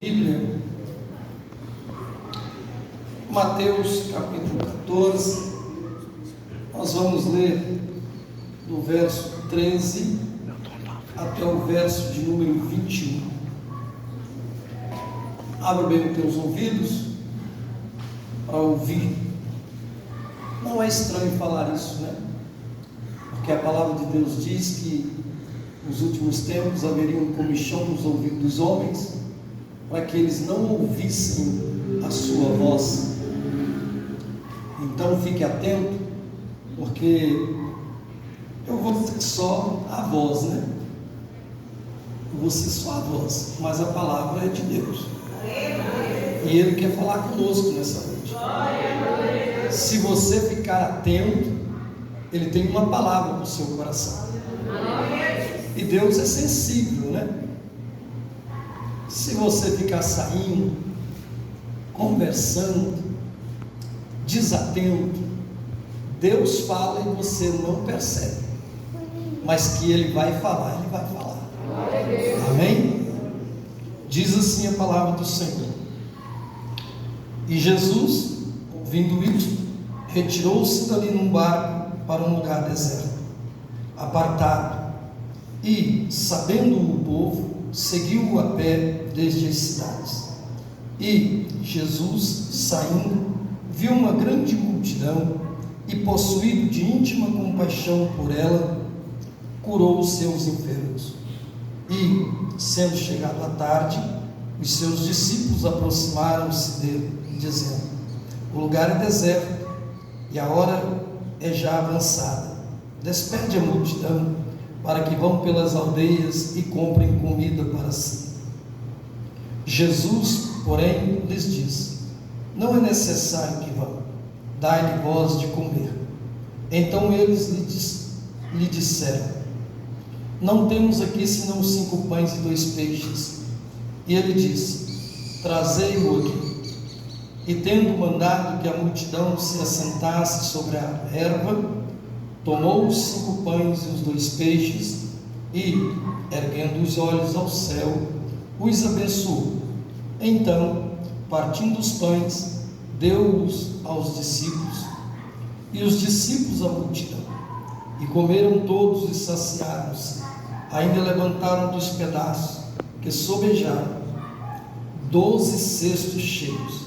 Bíblia, Mateus capítulo 14, nós vamos ler do verso 13 até o verso de número 21. Abra bem os teus ouvidos para ouvir. Não é estranho falar isso, né? Porque a palavra de Deus diz que nos últimos tempos haveria um comichão nos ouvidos dos homens, para que eles não ouvissem a sua voz. Então fique atento, porque eu vou ser só a voz, né? Eu vou ser só a voz, mas a palavra é de Deus. E Ele quer falar conosco nessa noite. Se você ficar atento, Ele tem uma palavra para o seu coração. E Deus é sensível, né? Se você ficar saindo, conversando, desatento, Deus fala e você não percebe, mas que Ele vai falar, Ele vai falar. Amém? Diz assim a palavra do Senhor. E Jesus, ouvindo isto, retirou-se dali num barco para um lugar deserto, apartado, e, sabendo o povo, seguiu-o a pé desde as cidades. E Jesus, saindo, viu uma grande multidão e, possuído de íntima compaixão por ela, curou os seus enfermos. E, sendo chegado a tarde, os seus discípulos aproximaram-se dele, dizendo: o lugar é deserto e a hora é já avançada. Despede a multidão para que vão pelas aldeias e comprem comida para si. Jesus, porém, lhes disse: não é necessário que vão, dai-lhe vós de comer. Então eles lhe disseram: não temos aqui senão 5 pães e 2 peixes. E ele disse: trazei-o aqui. E tendo mandado que a multidão se assentasse sobre a erva, tomou os 5 pães e os 2 peixes e, erguendo os olhos ao céu, os abençoou. Então, partindo os pães, deu-os aos discípulos, e os discípulos à multidão. E comeram todos e saciaram-se. Ainda levantaram dos pedaços, que sobejaram, 12 cestos cheios.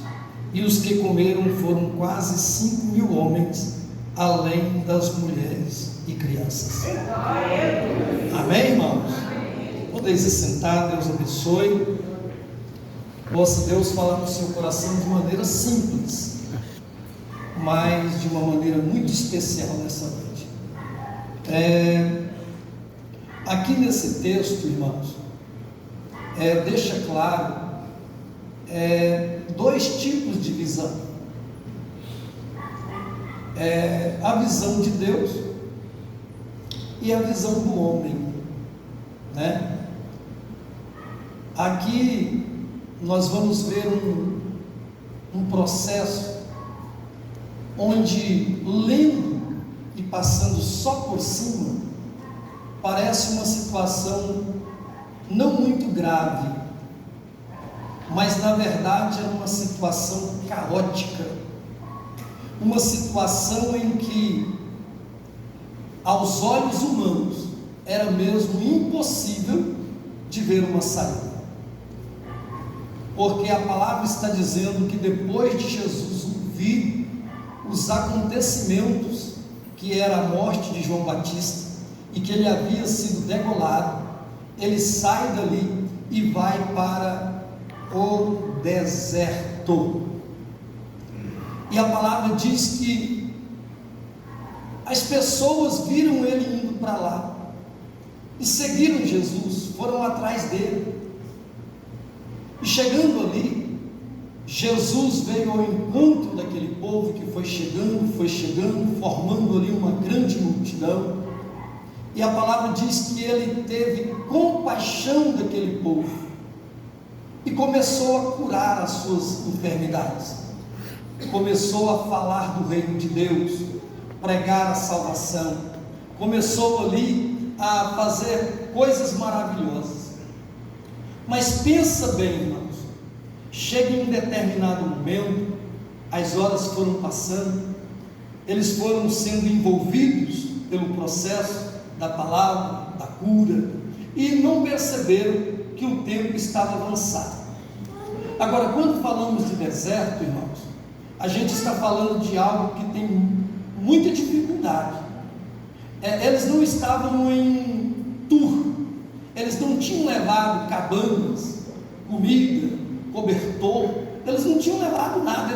E os que comeram foram quase 5.000 homens, além das mulheres e crianças. Amém, irmãos? Podeis se sentar, Deus abençoe. Possa Deus falar no seu coração de maneira simples, mas de uma maneira muito especial nessa noite. Aqui nesse texto, irmãos, deixa claro 2 tipos de visão. A visão de Deus e a visão do homem, né? Aqui nós vamos ver um processo onde, lendo e passando só por cima, parece uma situação não muito grave, mas na verdade é uma situação caótica, uma situação em que, aos olhos humanos, era mesmo impossível de ver uma saída, porque a palavra está dizendo que depois de Jesus ouvir os acontecimentos, que era a morte de João Batista, e que ele havia sido degolado, ele sai dali e vai para o deserto. E a palavra diz que as pessoas viram ele indo para lá e seguiram Jesus, foram atrás dele. E chegando ali, Jesus veio ao encontro daquele povo que foi chegando, formando ali uma grande multidão. E a palavra diz que ele teve compaixão daquele povo e começou a curar as suas enfermidades. Começou a falar do reino de Deus, pregar a salvação, começou ali a fazer coisas maravilhosas. Mas pensa bem, irmãos, chega em um determinado momento, as horas foram passando, eles foram sendo envolvidos pelo processo da palavra, da cura, e não perceberam que o tempo estava avançado. Agora, quando falamos de deserto, irmãos, a gente está falando de algo que tem muita dificuldade. Eles não estavam em tour, eles não tinham levado cabanas, comida, cobertor, eles não tinham levado nada,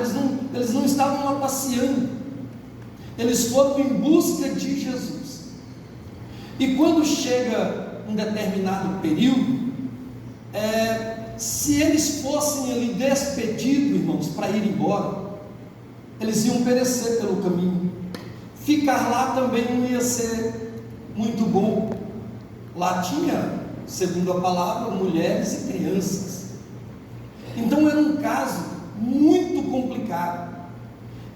eles não estavam lá passeando, eles foram em busca de Jesus. E quando chega um determinado período, se eles fossem ali despedidos, irmãos, para ir embora, eles iam perecer pelo caminho. Ficar lá também não ia ser muito bom. Lá tinha, segundo a palavra, mulheres e crianças. Então era um caso muito complicado.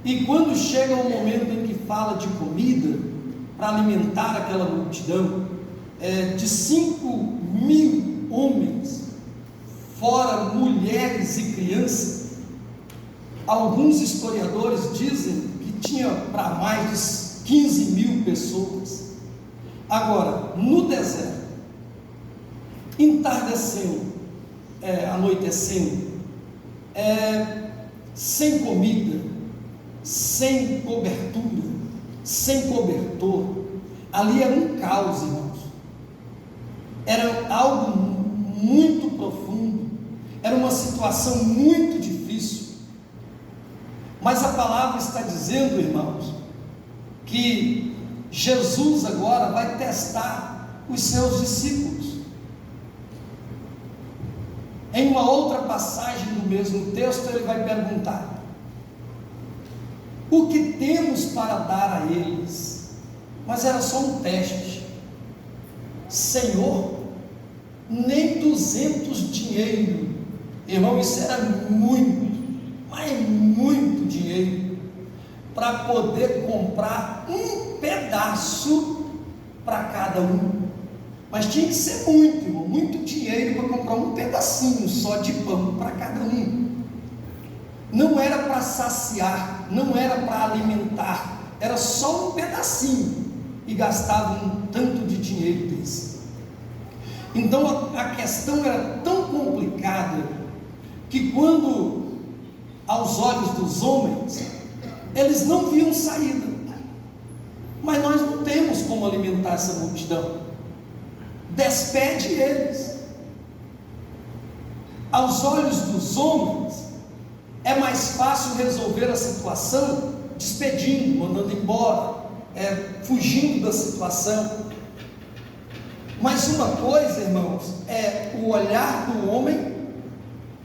E quando chega o momento em que fala de comida para alimentar aquela multidão, de 5.000 homens, fora mulheres e crianças, alguns historiadores dizem que tinha para mais de 15.000 pessoas. Agora, no deserto, entardecendo, anoitecendo, sem comida, sem cobertura, sem cobertor, ali era um caos, irmãos. Era algo muito profundo, era uma situação muito difícil. Mas a palavra está dizendo, irmãos, que Jesus agora vai testar os seus discípulos. Em uma outra passagem do mesmo texto, ele vai perguntar: o que temos para dar a eles? Mas era só um teste. Senhor, nem 200 dinheiro. Irmão, isso era muito, mas muito dinheiro, para poder comprar um pedaço para cada um. Mas tinha que ser muito, irmão, muito dinheiro para comprar um pedacinho só de pão para cada um. Não era para saciar, não era para alimentar, era só um pedacinho, e gastavam um tanto de dinheiro desse. Então a questão era tão complicada, que quando, aos olhos dos homens, eles não viam saída. Mas nós não temos como alimentar essa multidão, despede eles. Aos olhos dos homens, é mais fácil resolver a situação despedindo, mandando embora, fugindo da situação. Mas uma coisa, irmãos, é o olhar do homem.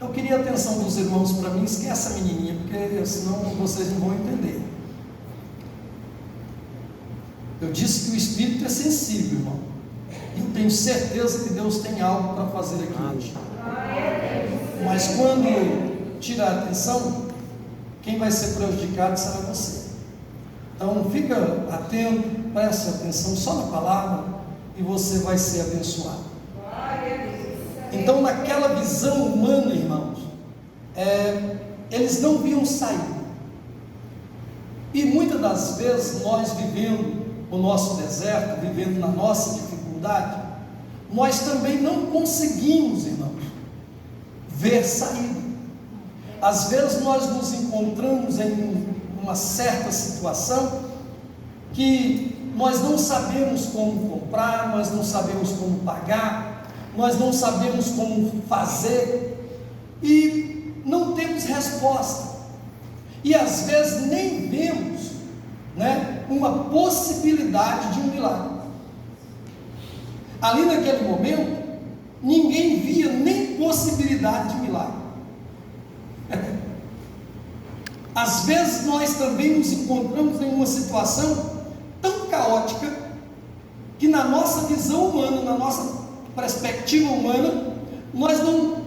Eu queria a atenção dos irmãos para mim. Esquece a menininha, porque senão vocês não vão entender. Eu disse que o espírito é sensível, irmão. Eu tenho certeza que Deus tem algo para fazer aqui hoje. Mas quando tirar a atenção, quem vai ser prejudicado será você. Então fica atento, preste atenção só na palavra, e você vai ser abençoado. Então, naquela visão humana, irmãos, eles não viam saída. E muitas das vezes nós, vivendo o nosso deserto, vivendo na nossa dificuldade, nós também não conseguimos, irmãos, ver saída. Às vezes nós nos encontramos em uma certa situação que nós não sabemos como comprar, nós não sabemos como pagar, nós não sabemos como fazer, e não temos resposta, e às vezes nem vemos, uma possibilidade de um milagre. Ali naquele momento, ninguém via nem possibilidade de milagre. Às vezes nós também nos encontramos em uma situação tão caótica, que na nossa visão humana, na nossa perspectiva humana, nós não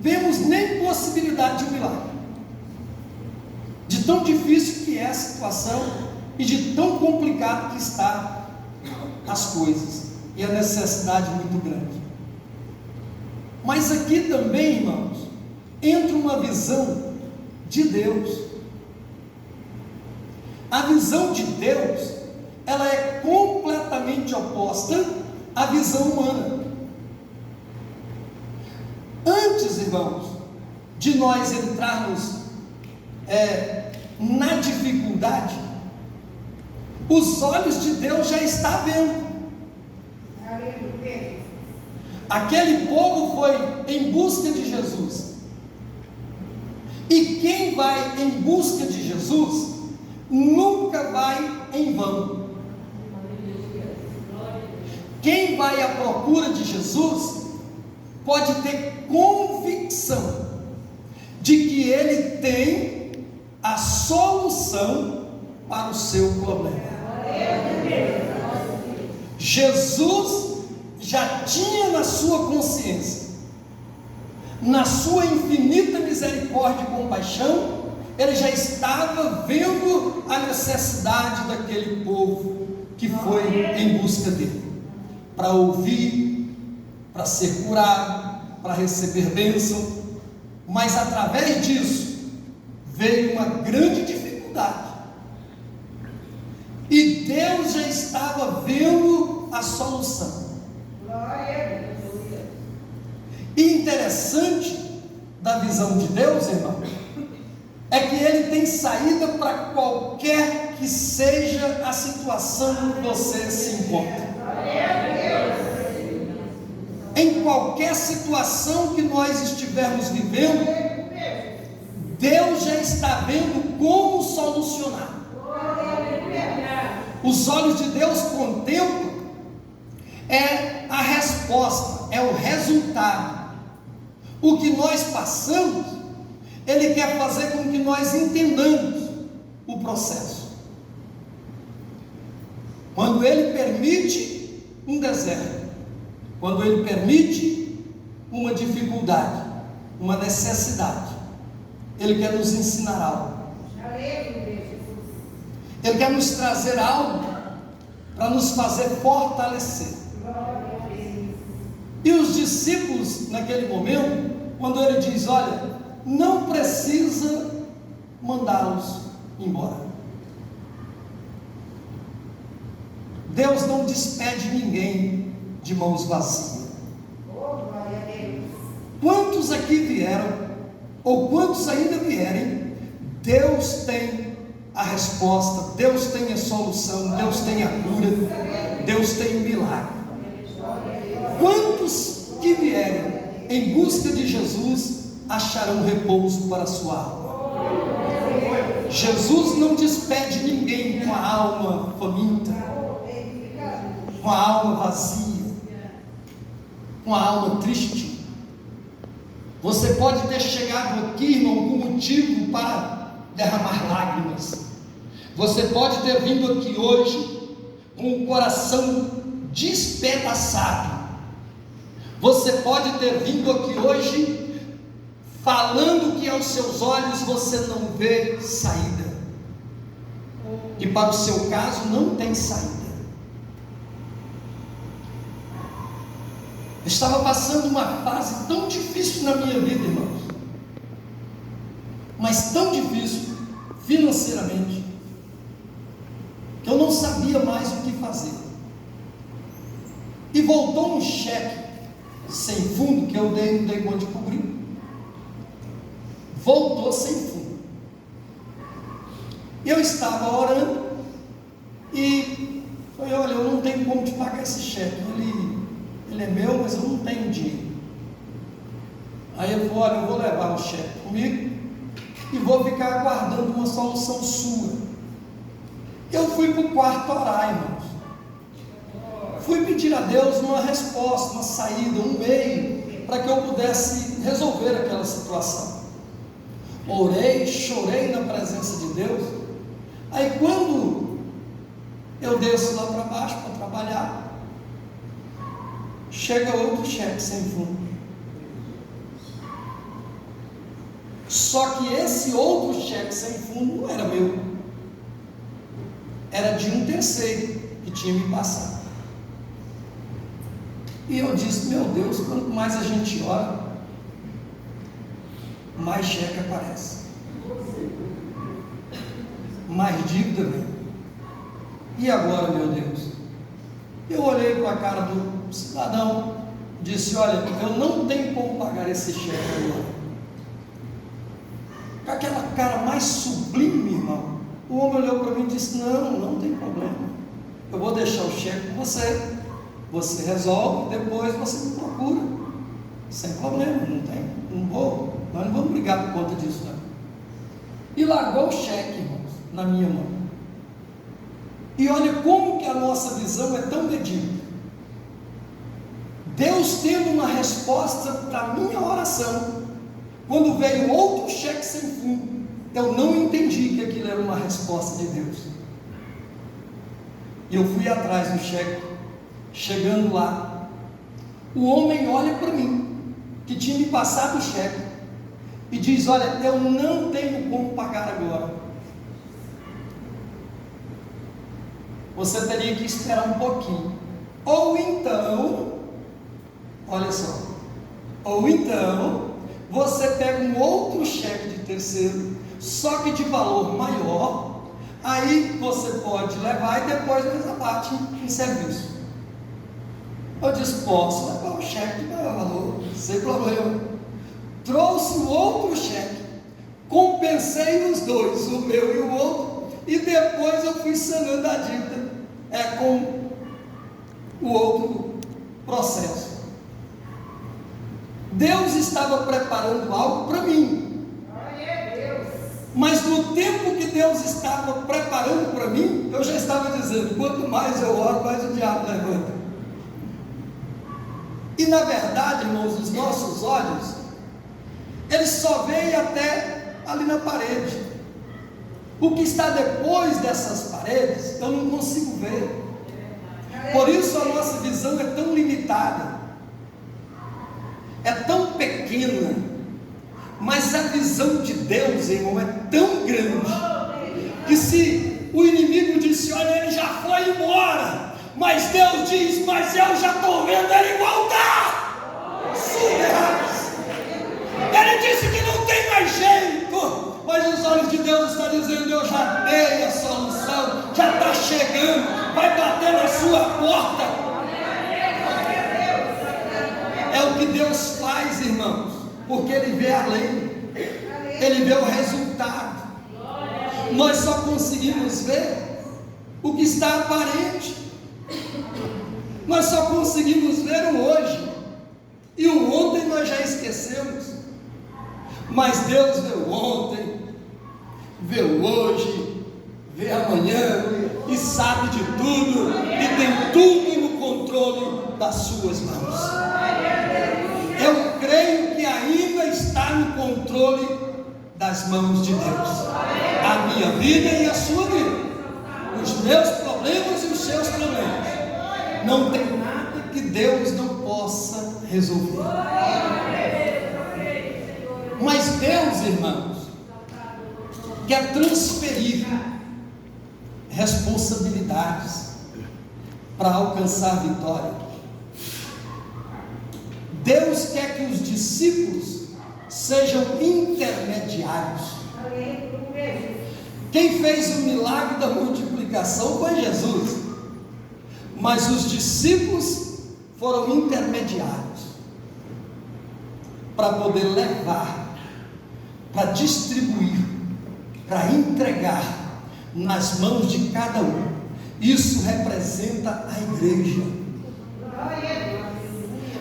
vemos nem possibilidade de um milagre, de tão difícil que é a situação, e de tão complicado que está as coisas, e a necessidade muito grande. Mas aqui também, irmãos, entre uma visão de Deus. A visão de Deus, ela é completamente oposta à visão humana. Antes, irmãos, de nós entrarmos na dificuldade, os olhos de Deus já estão vendo. Aquele povo foi em busca de Jesus. E quem vai em busca de Jesus nunca vai em vão. Quem vai à procura de Jesus pode ter convicção de que ele tem a solução para o seu problema. Jesus já tinha na sua consciência, na sua infinita misericórdia e compaixão, ele já estava vendo a necessidade daquele povo que foi em busca dele, para ouvir, para ser curado, para receber bênção. Mas através disso veio uma grande dificuldade, e Deus já estava vendo a solução. E interessante da visão de Deus, irmão, é que ele tem saída para qualquer que seja a situação que você se encontra. Em qualquer situação que nós estivermos vivendo, Deus já está vendo como solucionar. Os olhos de Deus contemplam a resposta, é o resultado. O que nós passamos, ele quer fazer com que nós entendamos o processo. Quando ele permite um deserto, quando ele permite uma dificuldade, uma necessidade, ele quer nos ensinar algo. Ele quer nos trazer algo para nos fazer fortalecer. E os discípulos, naquele momento, quando ele diz: olha, não precisa mandá-los embora. Deus não despede ninguém de mãos vazias. Quantos aqui vieram, ou quantos ainda vierem, Deus tem a resposta, Deus tem a solução, Deus tem a cura, Deus tem o milagre. Quantos que vierem em busca de Jesus acharão repouso para a sua alma? Jesus não despede ninguém com a alma faminta, com a alma vazia, com a alma triste. Você pode ter chegado aqui, irmão, com motivo para derramar lágrimas. Você pode ter vindo aqui hoje com o coração despedaçado. Você pode ter vindo aqui hoje falando que aos seus olhos você não vê saída. E para o seu caso não tem saída. Eu estava passando uma fase tão difícil na minha vida, irmãos. Mas tão difícil financeiramente, que eu não sabia mais o que fazer. E voltou um cheque sem fundo que eu não dei conta de cobrir. Voltou sem fundo. Eu estava orando e falei: olha, eu não tenho como te pagar esse cheque, ele é meu, mas eu não tenho dinheiro. Aí eu falei: olha, eu vou levar o cheque comigo e vou ficar aguardando uma solução sua. Eu fui para o quarto orar, irmãos. Fui pedir a Deus uma resposta, uma saída, um meio para que eu pudesse resolver aquela situação. Orei, chorei na presença de Deus. Aí quando eu desço lá para baixo para trabalhar, chega outro cheque sem fundo. Só que esse outro cheque sem fundo não era meu, era de um terceiro que tinha me passado. E eu disse: meu Deus, quanto mais a gente ora, mais cheque aparece, mais dívida vem. E agora, meu Deus? Eu olhei para a cara do cidadão, disse: olha, eu não tenho como pagar esse cheque agora. Com aquela cara mais sublime, irmão, o homem olhou para mim e disse: não tem problema, eu vou deixar o cheque com você, você resolve, depois você me procura, sem problema, nós não vamos brigar por conta disso, não. E largou o cheque, irmãos, na minha mão. E olha como que a nossa visão é tão medíocre. Deus tendo uma resposta para a minha oração, quando veio outro cheque sem fundo, eu não entendi que aquilo era uma resposta de Deus. E eu fui atrás do cheque. Chegando lá, o homem olha para mim, que tinha me passado o cheque, e diz: olha, eu não tenho como pagar agora, você teria que esperar um pouquinho, ou então, olha só, ou então você pega um outro cheque de terceiro, só que de valor maior, aí você pode levar e depois eles abatem em serviço. Eu disse: posso levar o cheque de maior valor, sem problema. Trouxe o outro cheque, compensei os dois, o meu e o outro, e depois eu fui sanando a dívida com o outro processo. Deus estava preparando algo para mim, mas no tempo que Deus estava preparando para mim, eu já estava dizendo: quanto mais eu oro, mais o diabo levanta. E na verdade, irmãos, os nossos olhos, eles só veem até ali na parede. O que está depois dessas paredes, eu não consigo ver. Por isso a nossa visão é tão limitada, é tão pequena. Mas a visão de Deus, irmão, é tão grande, que se o inimigo disse: olha, ele já foi embora, mas Deus diz: mas eu já estou vendo ele voltar. Ele disse que não tem mais jeito, mas os olhos de Deus estão dizendo: eu já dei a solução, já está chegando, vai bater na sua porta. É o que Deus faz, irmãos, porque Ele vê além, Ele vê o resultado. Nós só conseguimos ver o que está aparente, nós só conseguimos ver o hoje, e o ontem nós já esquecemos. Mas Deus vê o ontem, vê o hoje, vê amanhã, e sabe de tudo, e tem tudo no controle das suas mãos. Eu creio que ainda está no controle das mãos de Deus, a minha vida e a sua vida, os meus problemas e os seus problemas. Não tem nada que Deus não possa resolver. Mas Deus, irmãos, quer transferir responsabilidades para alcançar vitória. Deus quer que os discípulos sejam intermediários. Quem fez o milagre da multiplicação foi Jesus, mas os discípulos foram intermediários para poder levar, para distribuir, para entregar nas mãos de cada um. Isso representa a igreja.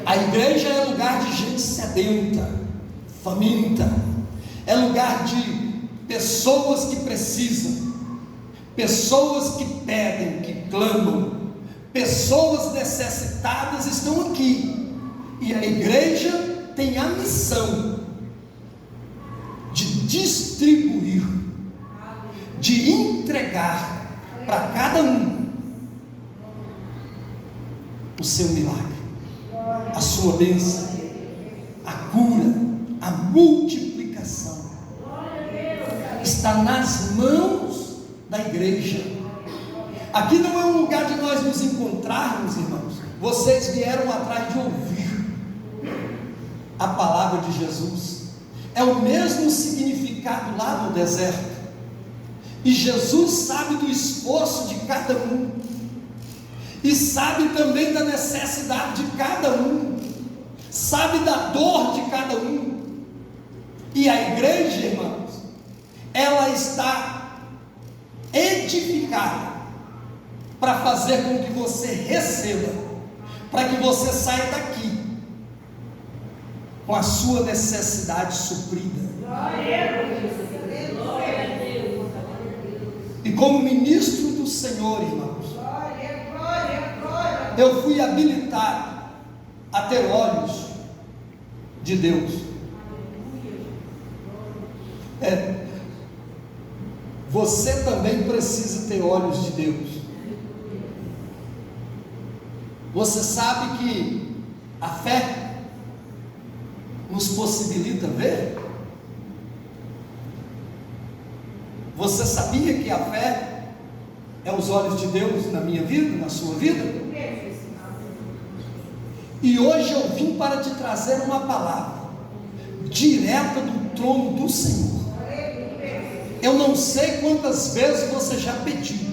A igreja é lugar de gente sedenta, faminta, é lugar de pessoas que precisam, pessoas que pedem, que clamam, pessoas necessitadas estão aqui, e a igreja tem a missão de distribuir, de entregar para cada um o seu milagre, a sua bênção, a cura, a multiplicação. Está nas mãos da igreja. Aqui não é um lugar de nós nos encontrarmos, irmãos. Vocês vieram atrás de ouvir a palavra de Jesus. é o mesmo significado lá no deserto. E Jesus sabe do esforço de cada um, e sabe também da necessidade de cada um, sabe da dor de cada um. E a igreja, irmãos, ela está edificada para fazer com que você receba, para que você saia daqui com a sua necessidade suprida. E como ministro do Senhor, irmãos, eu fui habilitado a ter olhos de Deus. Você também precisa ter olhos de Deus. Você sabe que a fé nos possibilita ver? Você sabia que a fé é os olhos de Deus na minha vida, na sua vida? E hoje eu vim para te trazer uma palavra direta do trono do Senhor. Eu não sei quantas vezes você já pediu,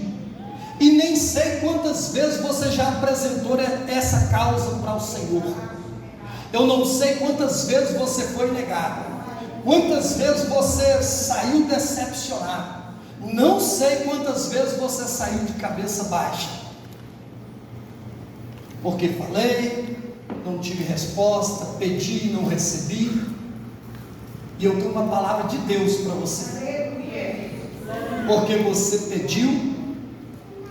e nem sei quantas vezes você já apresentou essa causa para o Senhor. Eu não sei quantas vezes você foi negado, quantas vezes você saiu decepcionado, não sei quantas vezes você saiu de cabeça baixa, porque falei, não tive resposta, pedi e não recebi. E eu tenho uma palavra de Deus para você, porque você pediu,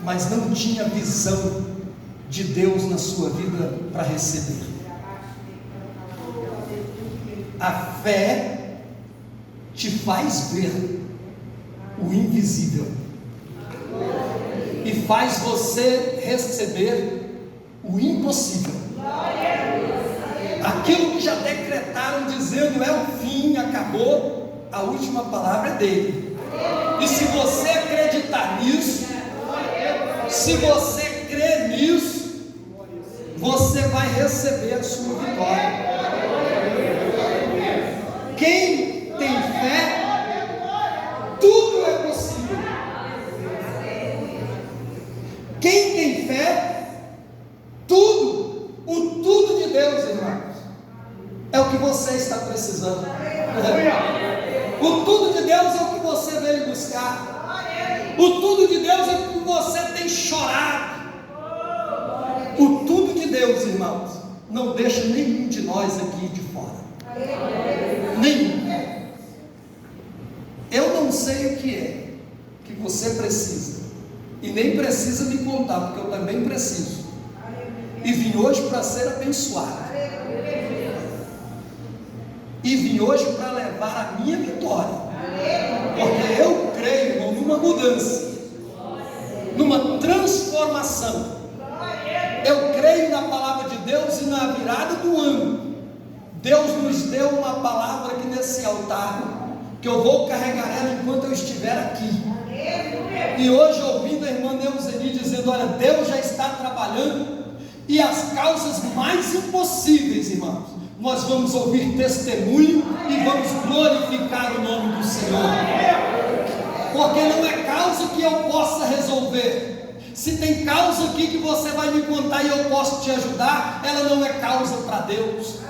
mas não tinha visão de Deus na sua vida para receber. A fé te faz ver o invisível e faz você receber o impossível. Aquilo que já decretaram dizendo é o fim, acabou, a última palavra é dele. E se você acreditar nisso, se você crer nisso, você vai receber a sua vitória. Quem tem fé, tudo é possível. Quem tem fé, tudo, o tudo de Deus, irmãos, é o que você está precisando. O tudo de Deus é o que você veio buscar. O tudo de Deus é o que você tem chorado. O tudo de Deus, irmãos, não deixa nenhum de nós aqui de fora. Nenhum. Eu não sei o que é que você precisa, e nem precisa me contar, porque eu também preciso. E vim hoje para ser abençoado. E vim hoje para levar a minha vitória. Porque eu creio, irmão, numa mudança, numa transformação. Eu creio na palavra de Deus e na virada do ano. Deus nos deu uma palavra aqui nesse altar, que eu vou carregar ela enquanto eu estiver aqui. E hoje, ouvindo a irmã Neuzeni dizendo: olha, Deus já está trabalhando, e as causas mais impossíveis, irmãos, nós vamos ouvir testemunho e vamos glorificar o nome do Senhor. Porque não é causa que eu possa resolver. Se tem causa aqui que você vai me contar e eu posso te ajudar, ela não é causa para Deus.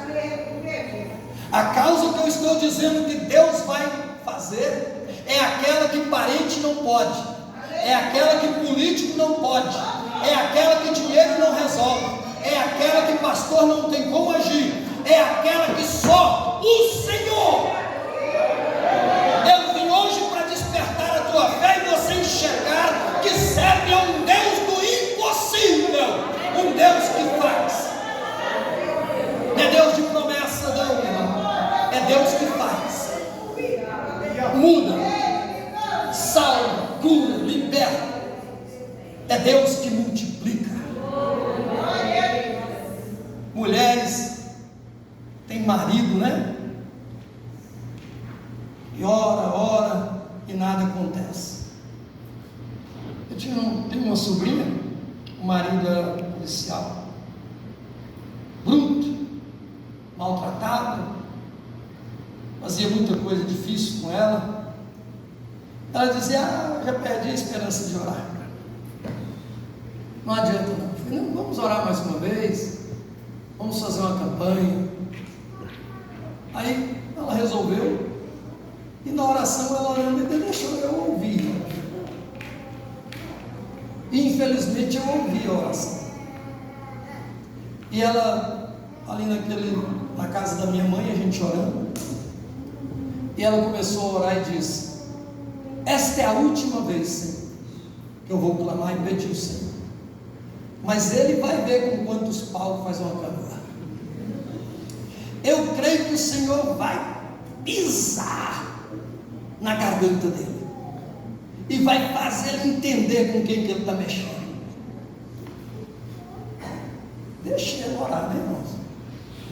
A causa que eu estou dizendo que Deus vai fazer é aquela que parente não pode, é aquela que político não pode, é aquela que dinheiro não resolve, é aquela que pastor não tem como agir, é aquela que só o Senhor. Eu vim hoje para despertar a tua fé e você enxergar que serve a um Deus do impossível, um Deus que faz. Não é Deus de promessa não, irmão, é Deus que faz. Muda, salva, cura, liberta. É Deus que multiplica. Mulheres têm marido, né? E ora e nada acontece. Eu tenho uma sobrinha, o marido era policial, bruto, maltratado, fazia muita coisa difícil com ela. Ela dizia: já perdi a esperança de orar. Não adianta não. Eu falei: não, vamos orar mais uma vez, vamos fazer uma campanha. Aí ela resolveu, e na oração ela orando, ainda deixou eu ouvir. E infelizmente eu ouvi a oração. E ela, ali na casa da minha mãe, a gente orando, e ela começou a orar e disse: esta é a última vez, Senhor, que eu vou clamar e pedir o Senhor, mas Ele vai ver com quantos paus faz uma canoa. Eu creio que o Senhor vai pisar na garganta dele e vai fazer ele entender com quem que ele está mexendo. Deixa ele orar, né, irmãos?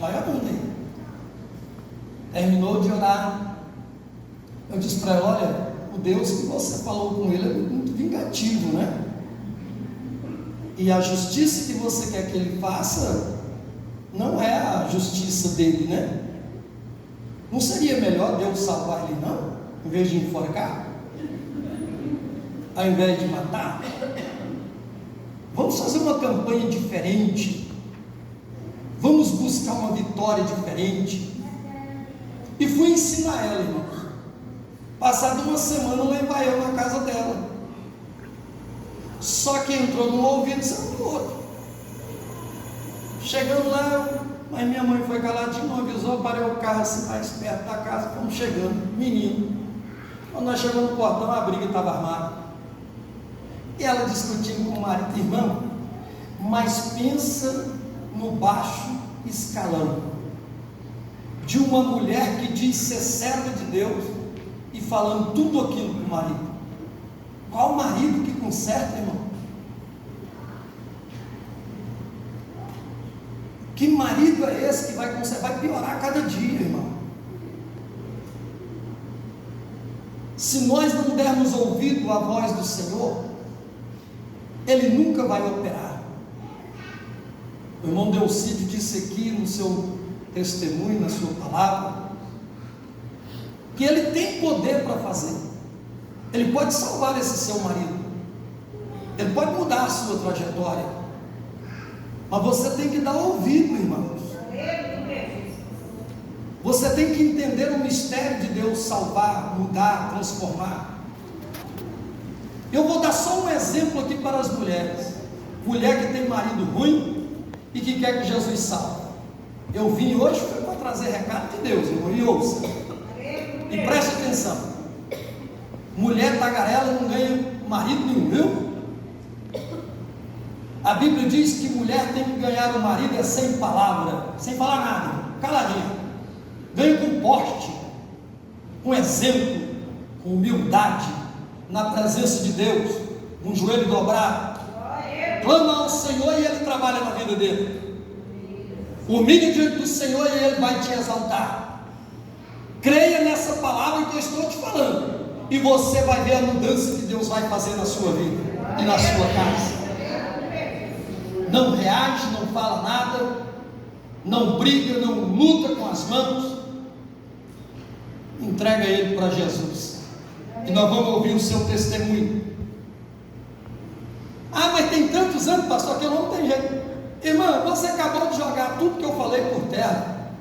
Vai orando aí. Terminou de orar, eu disse para ela: olha, o Deus que você falou com ele é muito vingativo, né? E a justiça que você quer que ele faça não é a justiça dele, né? Não seria melhor Deus salvar ele, não? Em vez de enforcar, ao invés de matar? Vamos fazer uma campanha diferente, vamos buscar uma vitória diferente. E fui ensinar ela, irmãos. Passada uma semana, lá vai eu na casa dela. Só que entrou num ouvido e saiu no outro. Chegando lá, mas minha mãe foi caladinha, não avisou, parei o carro assim mais perto da casa, fomos chegando, menino. Quando nós chegamos no portão, a briga estava armada. E ela discutindo com o marido: irmão, mas pensa no baixo escalão de uma mulher que diz ser serva de Deus e falando tudo aquilo para o marido. Qual marido que conserta, irmão? Que marido é esse que vai consertar? Vai piorar a cada dia, irmão. Se nós não dermos ouvido à voz do Senhor, Ele nunca vai operar. O irmão Delcídio disse aqui no seu testemunho, na sua palavra, que ele tem poder para fazer. Ele pode salvar esse seu marido, ele pode mudar a sua trajetória, mas você tem que dar ouvido, irmãos. Você tem que entender o mistério de Deus salvar, mudar, transformar. Eu vou dar só um exemplo aqui para as mulheres. Mulher que tem marido ruim e que quer que Jesus salve. Eu vim hoje foi para trazer recado de Deus, irmão, e ouça. E preste atenção. Mulher tagarela não ganha marido nenhum, viu? A Bíblia diz que mulher tem que ganhar o marido sem palavra, sem falar nada, caladinha. Ganha com porte, com exemplo, com humildade, na presença de Deus, com o joelho dobrado. Clama ao Senhor e Ele trabalha na vida dele. Humilhe diante do Senhor e Ele vai te exaltar. Creia nessa palavra que eu estou te falando, e você vai ver a mudança que Deus vai fazer na sua vida e na sua casa. Não reage, não fala nada, não briga, não luta com as mãos. Entrega ele para Jesus, e nós vamos ouvir o seu testemunho. Mas tem tantos anos, pastor, que eu não tenho jeito. Irmã, você acabou de jogar tudo que eu falei por terra.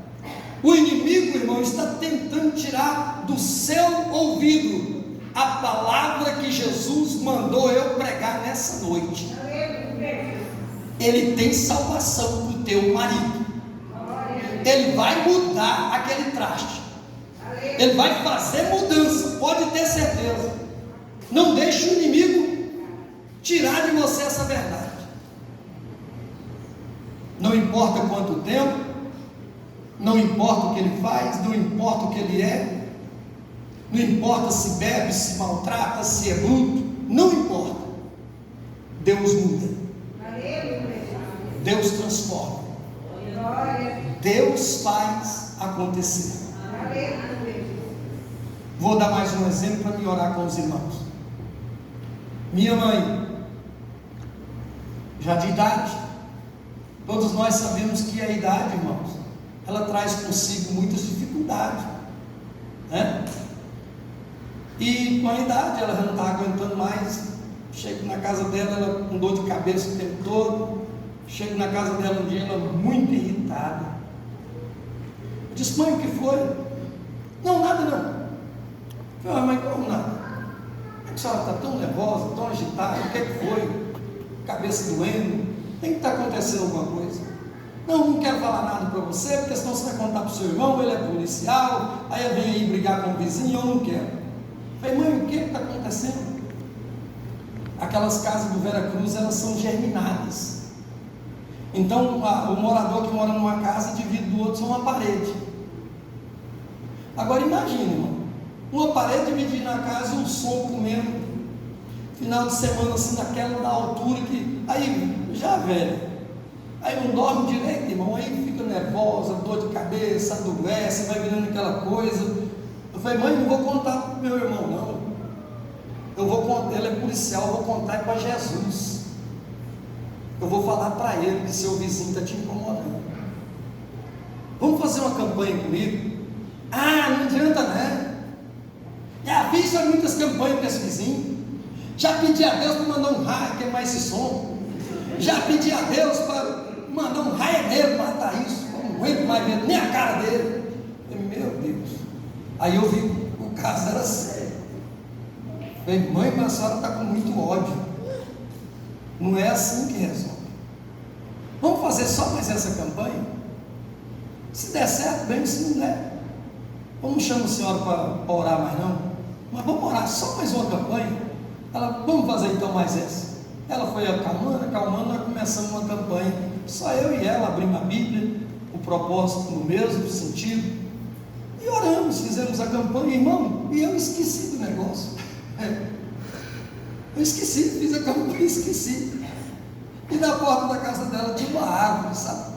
O inimigo, irmão, está tentando tirar do seu ouvido a palavra que Jesus mandou eu pregar nessa noite. Ele tem salvação para o teu marido. Ele vai mudar aquele traste. Ele vai fazer mudança, pode ter certeza. Não deixe o inimigo tirar de você essa verdade. Não importa quanto tempo, não importa o que ele faz, não importa o que ele é, não importa se bebe, se maltrata, se é bruto, não importa. Deus muda, Deus transforma, Deus faz acontecer. Vou dar mais um exemplo para me orar com os irmãos. Minha mãe, já de idade, todos nós sabemos que a idade, irmãos, ela traz consigo muitas dificuldades. né? E com a idade ela já não estava aguentando mais. Chego na casa dela, ela com dor de cabeça o tempo todo. Chego na casa dela um dia, ela muito irritada. Eu disse: mãe, o que foi? Não, nada não. Eu falei: mãe, como nada? A senhora está tão nervosa, tão agitada, o que é que foi? Cabeça doendo, tem que estar acontecendo alguma coisa. Não quero falar nada para você, porque senão você vai contar para o seu irmão, ele é policial, aí eu venho aí brigar com o vizinho, eu não quero. Eu falei: mãe, o que está acontecendo? Aquelas casas do Vera Cruz, elas são germinadas. Então, o morador que mora numa casa divide do outro só uma parede. Agora imagine, irmão, uma parede dividindo a casa e um som comendo. Final de semana assim, daquela da altura que, aí, já velho, aí não dorme direito, irmão, aí fica nervosa, dor de cabeça, adoece, vai virando aquela coisa. Eu falei: mãe, não vou contar para o meu irmão não. Eu vou contar, ele é policial, eu vou contar para Jesus. Eu vou falar para ele que seu vizinho está te incomodando. Vamos fazer uma campanha comigo? Ah, não adianta, né? Já fiz muitas campanhas para esse vizinho. Já pedi a Deus para mandar um raio queimar esse som. Já pedi a Deus para mandar um raio nele, matar isso. Eu não aguento mais ver nem a cara dele. Eu falei: meu Deus. Aí eu vi que o caso era sério. Eu falei: mãe, mas a senhora está com muito ódio. Não é assim que resolve. Vamos fazer só mais essa campanha? Se der certo, bem, se não der, eu não chamo a senhora para orar mais não, mas vamos orar só mais uma campanha. Ela: vamos fazer então mais essa. Ela foi acalmando, nós começamos uma campanha, só eu e ela abrimos a Bíblia, o propósito no mesmo sentido, e oramos, fizemos a campanha, irmão, e eu esqueci do negócio. Eu esqueci, fiz a campanha e esqueci. E na porta da casa dela tinha uma árvore, sabe?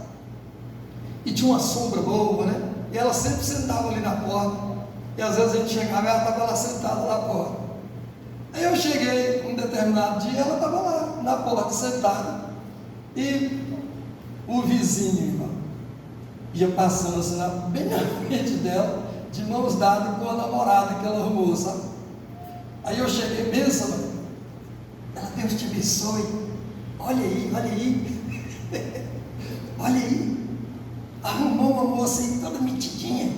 E tinha uma sombra boa, né? E ela sempre sentava ali na porta. E às vezes a gente chegava e ela estava lá sentada na porta. Aí eu cheguei um determinado dia, ela estava lá na porta sentada. E o vizinho, irmão, ia passando assim bem na frente dela, de mãos dadas com a namorada que ela arrumou, sabe? Aí eu cheguei, benção, mãe. Ela: Deus te abençoe. Olha aí, olha aí. Olha aí. Arrumou uma moça aí toda metidinha.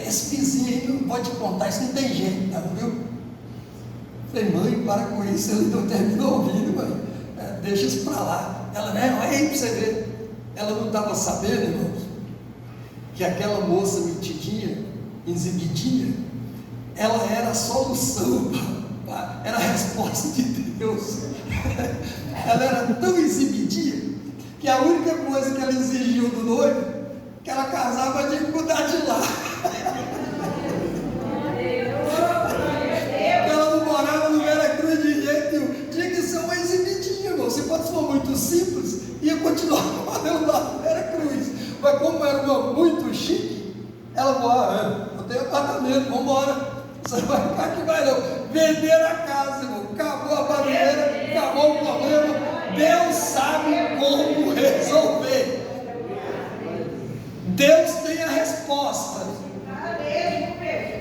Esse vizinho aí não pode contar, isso não tem jeito, não, viu? Falei: mãe, para com isso, ele não terminou ouvindo, mãe. Deixa isso para lá. Ela: não, aí para você ver. Ela não estava sabendo, irmãos, que aquela moça metidinha, exibidinha, ela era a solução, era a resposta de Deus. Ela era tão exibidinha que a única coisa que ela exigiu do noivo, que ela casava, tinha que mudar de lá. Ela não morava no Vera Cruz de jeito nenhum, tinha que ser uma exibidinha, irmão. Se fosse muito simples, ia continuar morando lá no Vera Cruz. Mas como era uma muito chique, ela falou: eu tenho apartamento, vamos embora. Você vai ficar aqui, vai não. Venderam a casa, irmão. Acabou a barreira, acabou o problema. Deus sabe como resolver. Deus tem a resposta.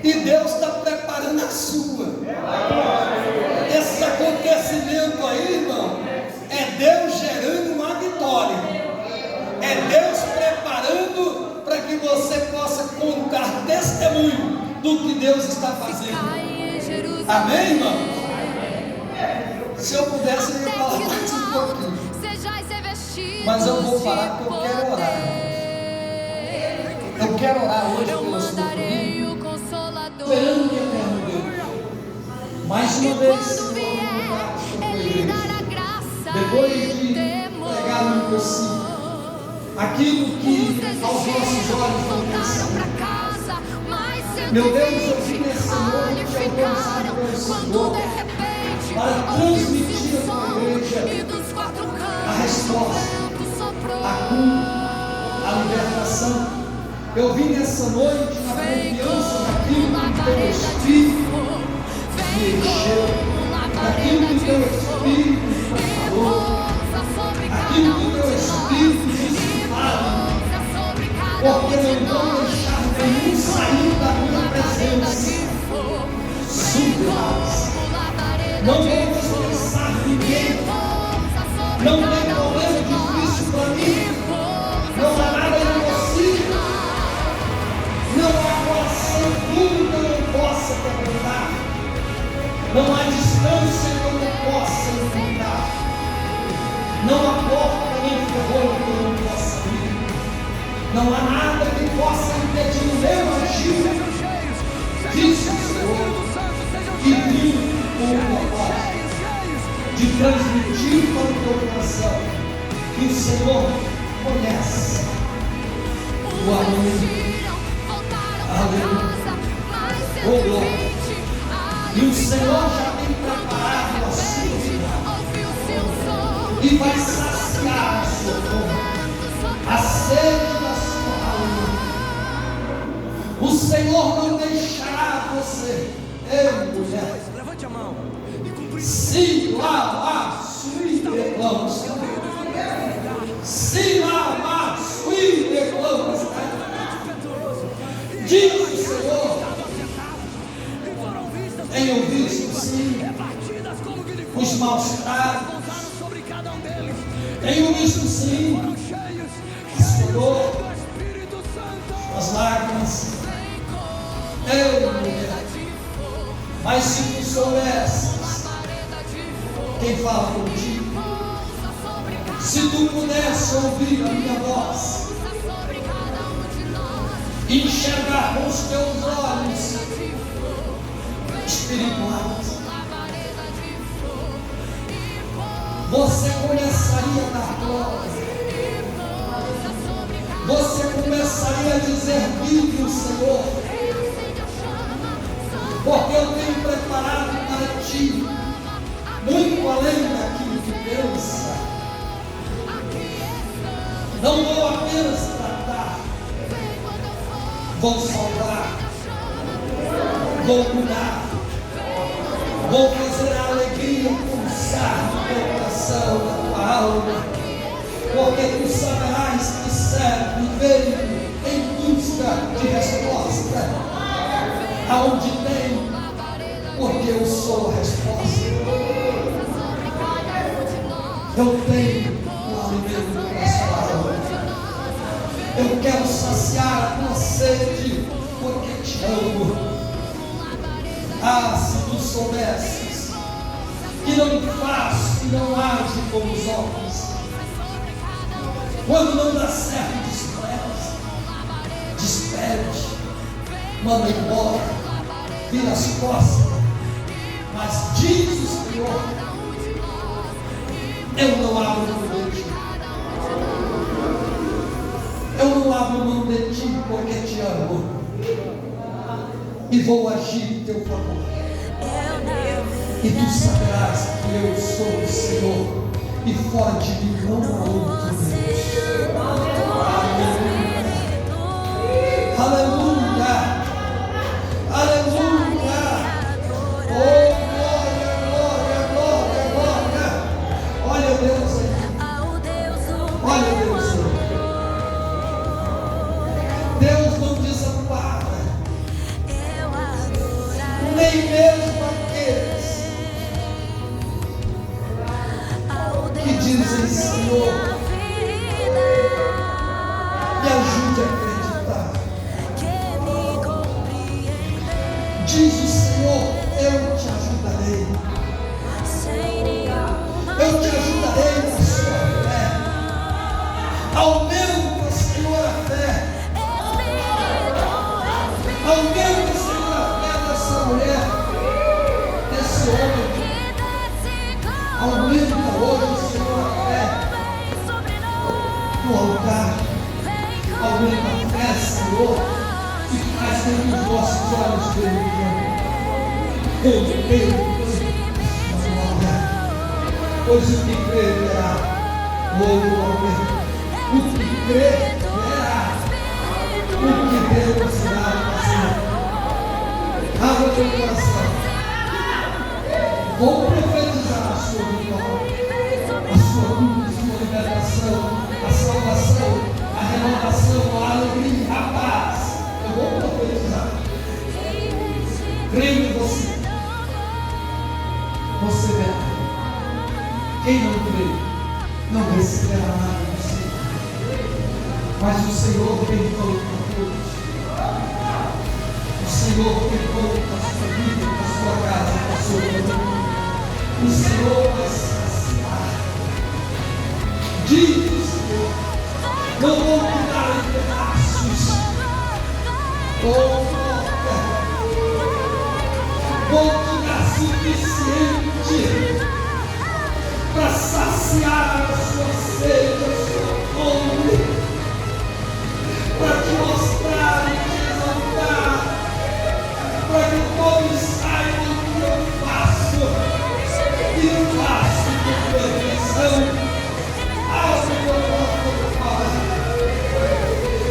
E Deus está preparando a sua. Esse acontecimento aí, irmão, é Deus gerando uma vitória. É Deus preparando para que você possa contar testemunho do que Deus está fazendo. Amém, irmão? Se eu pudesse, eu ia falar mais um pouquinho. Mas eu vou parar porque eu quero orar. Eu quero orar hoje pela sua família. Esperando que eterno Deus. Mais uma vez, Senhor, depois de pregar no impossível, aquilo que aos nossos olhos não pensamos. Meu Deus, eu vim nessa noite alcançado pelo Senhor para transmitir à tua igreja a resposta, a cura, a libertação. Eu vim nessa noite na confiança daquilo que o teu Espírito me encheu, daquilo que o teu Espírito me falou, aquilo que o teu Espírito disse: fala, porque não vou deixar nenhum sair da minha presença presença subirás. Não vamos pensar em ninguém. Não tem problema difícil para mim. Não há nada impossível. Não há coração duro que eu não possa quebrar. Não há distância que eu não possa enfrentar. Não há porta nem ferrolho que eu não possa abrir. Não há nada que possa impedir o meu agir. Disse o Senhor, que viu com o propósito de transmitir para o teu coração que o Senhor conhece o aluno. Aleluia. Oh, glória. E o Senhor já tem preparado a sua vida e vai saciar a sua fome, a sede da sua alma. O Senhor não deixará você. Ei, mulher, levante a mão e cumprir. se lá, sui reclamos. Se lá, sui reclamos. Diz o Senhor, tenho visto sim os maus tratos, tenho visto sim as dor, as lágrimas. Eu, mulher, mas se tu soubesses quem fala contigo, se tu pudesse ouvir a minha voz, enxergar com os teus olhos espirituais, você começaria a dar glória, você começaria a dizer: vive o Senhor, porque eu tenho preparado para ti muito além daquilo que pensa. Não vou apenas tratar, vou salvar, vou cuidar, vou fazer a alegria pulsar no teu coração, na tua alma, porque tu saberás que serve e veio em busca de resposta, aonde tem, porque eu sou a resposta. Eu tenho o alimento da sua alma. Eu quero saciar a tua sede, porque te amo. Ah, se tu soubesses que não faz, que não age como os homens. Quando não dá certo, despede, manda embora, vira as costas. Mas diz o Senhor: eu não abro mão de ti. Eu não abro mão de ti porque te amo. E vou agir em teu favor. E tu saberás que eu sou o Senhor, e fora de mim não há outro Deus. Aleluia. Aleluia. Aleluia. Oh, glória, glória, glória, glória. Olha Deus aí. Olha Deus aí. Deus não desampara, nem mesmo aqueles que dizem: Senhor, me ajude a acreditar. Diz o Senhor: eu te ajudarei. Eu te ajudarei na sua fé. Aumenta, Senhor, a fé. Aumenta, Senhor, a fé dessa mulher, desse homem. Aumenta hoje, Senhor, a fé no altar. Aumenta a fé, Senhor, e faz com que os nossos olhos vejam. Eu creio na glória, pois o que crê verá. O que crê verá. O que Deus será fazer. Abra teu coração. Vou profetizar a sua vitória, a sua luz, a sua libertação, a salvação, a renovação, a alegria, a paz. Eu vou profetizar. mas o Senhor perdoa por todos. O Senhor perdoa a sua vida, a sua casa, a sua família. O Senhor vai saciar. Diz o Senhor: não vou te dar em pedaços. Vou te dar suficiente para saciar a sua sede, a sua fome, para te mostrar e te exaltar, para que todos saibam o que eu faço e faço com perfeição. Abre meu coração, Pai.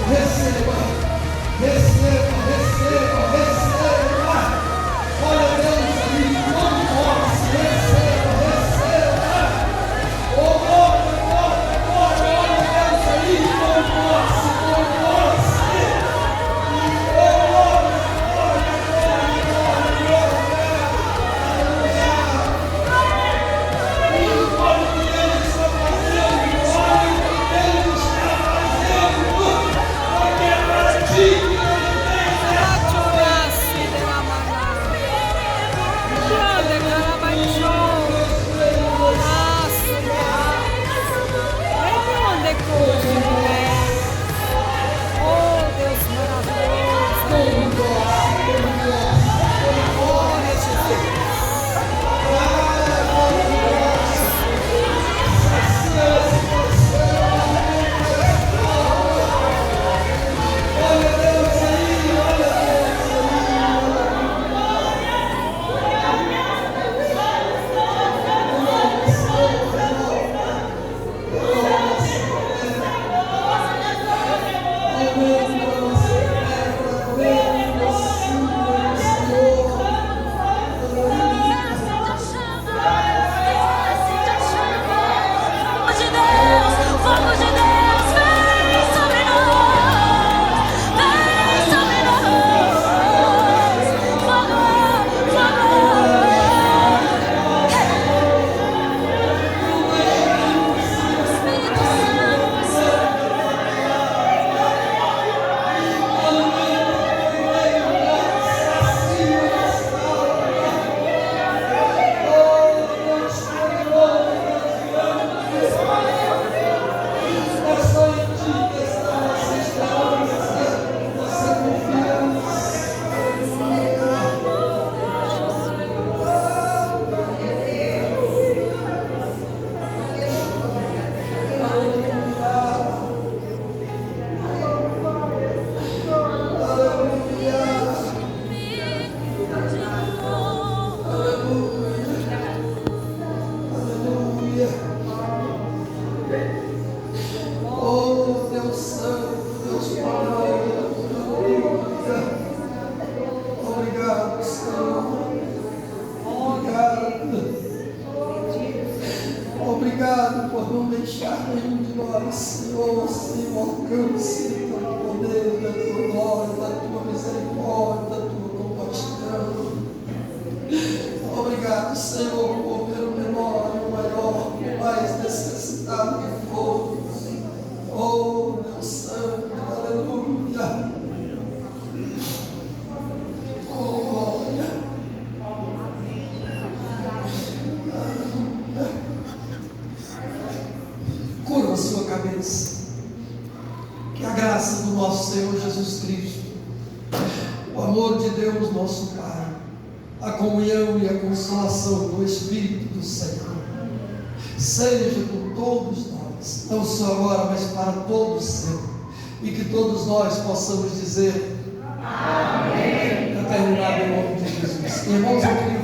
Receba, receba, receba, receba. Olha Deus ali, não posso, receba, receba. Oh, glória, glória, glória, olha Deus ali, não posso, não posso. Oh, glória, glória, glória, glória, glória. Olha o que Ele está fazendo, olha o que Ele está fazendo, porque é para ti que Ele tem. Oh, Deus Santo, Deus Pai, aleluia. Obrigado, Senhor. Obrigado. Obrigado por não deixar nenhum de nós, Senhor, sem o alcance do teu poder, da tua glória, da tua misericórdia, da tua compaixão. Obrigado, Senhor, por ver o menor e o maior, o mais necessitado que for. Oh, Deus Santo, aleluia. Oh, glória. Aleluia. Curva a sua cabeça. Que a graça do nosso Senhor Jesus Cristo, o amor de Deus, nosso Pai, a comunhão e a consolação do Espírito do Senhor, seja com todos nós, não só agora, mas para todos sempre, e que todos nós possamos dizer amém, para terminar em nome de Jesus. Irmãos, eu queria